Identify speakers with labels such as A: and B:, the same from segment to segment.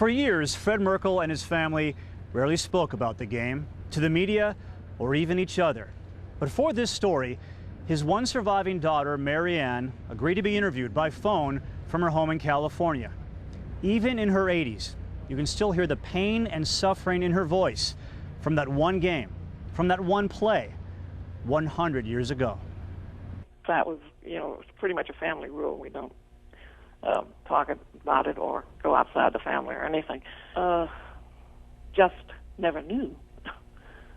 A: For years, Fred Merkle and his family rarely spoke about the game, to the media, or even each other. But for this story, his one surviving daughter, Marianne, agreed to be interviewed by phone from her home in California. Even in her 80s, you can still hear the pain and suffering in her voice from that one game, from that one play, 100 years ago.
B: That was, it was pretty much a family rule. We don't talk about it or go outside the family or anything. Just never knew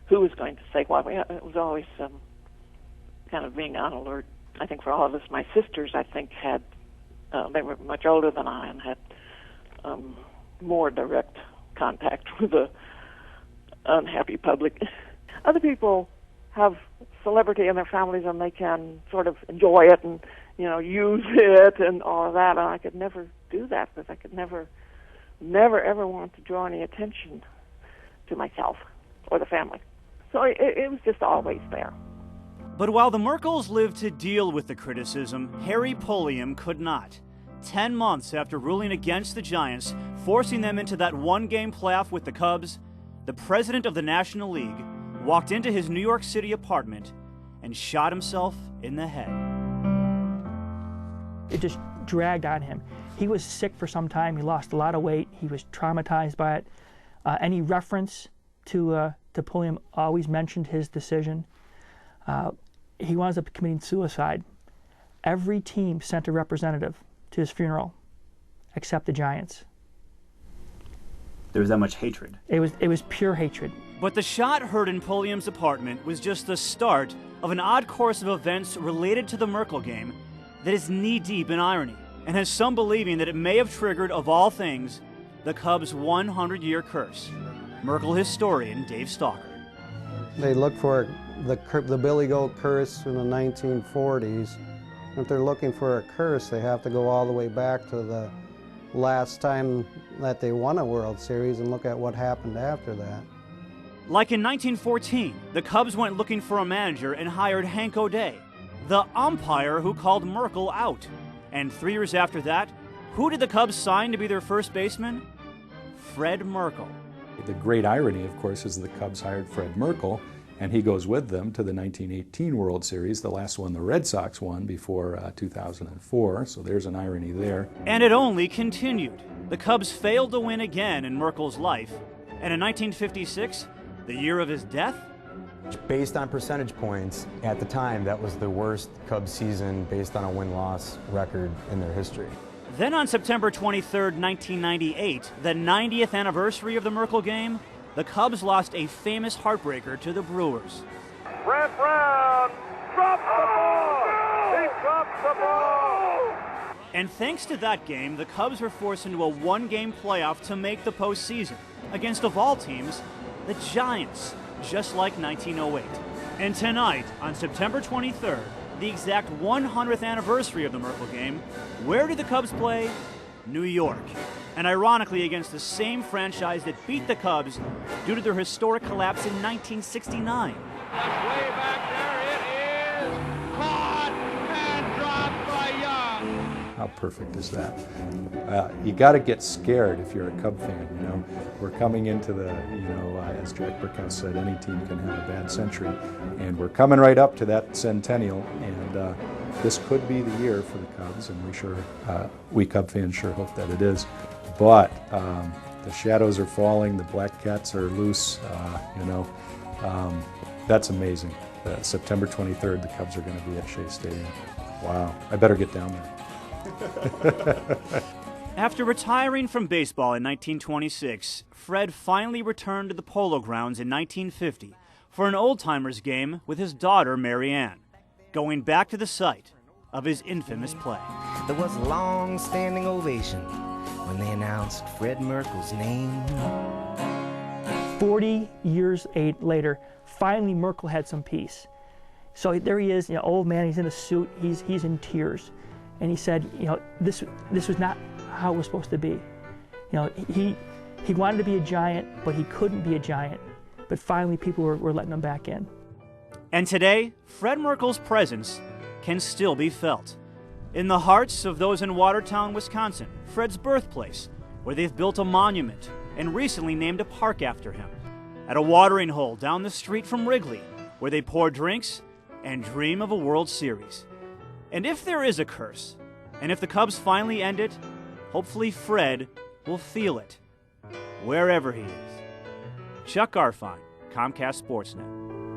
B: who was going to say what. It was always kind of being on alert. I think for all of us, my sisters, I think, had, they were much older than I and had more direct contact with the unhappy public. Other people have celebrity in their families and they can sort of enjoy it and, use it and all of that. And I could never do that because I could never ever want to draw any attention to myself or the family. So it was just always there.
A: But while the Merkles lived to deal with the criticism, Harry Pulliam could not. 10 months after ruling against the Giants, forcing them into that one-game playoff with the Cubs, the president of the National League walked into his New York City apartment and shot himself in the head.
C: It just dragged on him. He was sick for some time. He lost a lot of weight. He was traumatized by it. Any reference to Pulliam always mentioned his decision. He winds up committing suicide. Every team sent a representative to his funeral, except the Giants.
A: There was that much hatred.
C: It was pure hatred.
A: But the shot heard in Pulliam's apartment was just the start of an odd course of events related to the Merkle game that is knee-deep in irony and has some believing that it may have triggered, of all things, the Cubs' 100-year curse. Merkle historian Dave Stalker.
D: They look for the Billy Goat curse in the 1940s. If they're looking for a curse, they have to go all the way back to the last time that they won a World Series and look at what happened after that.
A: Like in 1914, the Cubs went looking for a manager and hired Hank O'Day, the umpire who called Merkle out. And 3 years after that, who did the Cubs sign to be their first baseman? Fred Merkle.
E: The great irony, of course, is the Cubs hired Fred Merkle, and he goes with them to the 1918 World Series, the last one the Red Sox won before 2004, so there's an irony there.
A: And it only continued. The Cubs failed to win again in Merkle's life, and in 1956, the year of his death?
F: Based on percentage points, at the time, that was the worst Cubs season based on a win-loss record in their history.
A: Then on September 23, 1998, the 90th anniversary of the Merkle game, the Cubs lost a famous heartbreaker to the Brewers.
G: Brent Brown drops the ball! He drops the ball!
A: And thanks to that game, the Cubs were forced into a one-game playoff to make the postseason against, of all teams, the Giants, just like 1908. And tonight, on September 23rd, the exact 100th anniversary of the Merkle game, where did the Cubs play? New York. And ironically against the same franchise that beat the Cubs due to their historic collapse in 1969.
G: That's way back there. It is caught and dropped by Young.
E: How perfect is that? You got to get scared if you're a Cub fan, We're coming into the, as Jack Burkhouse said, any team can have a bad century. And we're coming right up to that centennial, and this could be the year for the Cubs, and we Cub fans sure hope that it is. But the shadows are falling, the black cats are loose, that's amazing. September 23rd, the Cubs are going to be at Shea Stadium. Wow, I better get down there.
A: After retiring from baseball in 1926, Fred finally returned to the Polo Grounds in 1950 for an old-timers game with his daughter, Marianne, going back to the site of his infamous play.
H: There was a long-standing ovation when they announced Fred Merkle's name.
C: 40 years later, finally Merkle had some peace. So there he is, old man, he's in a suit, he's in tears. And he said, this was not how it was supposed to be. He wanted to be a Giant, but he couldn't be a Giant. But finally people were letting him back in.
A: And today, Fred Merkle's presence can still be felt. In the hearts of those in Watertown, Wisconsin, Fred's birthplace, where they've built a monument and recently named a park after him. At a watering hole down the street from Wrigley, where they pour drinks and dream of a World Series. And if there is a curse, and if the Cubs finally end it, hopefully Fred will feel it, wherever he is. Chuck Garfien, Comcast Sportsnet.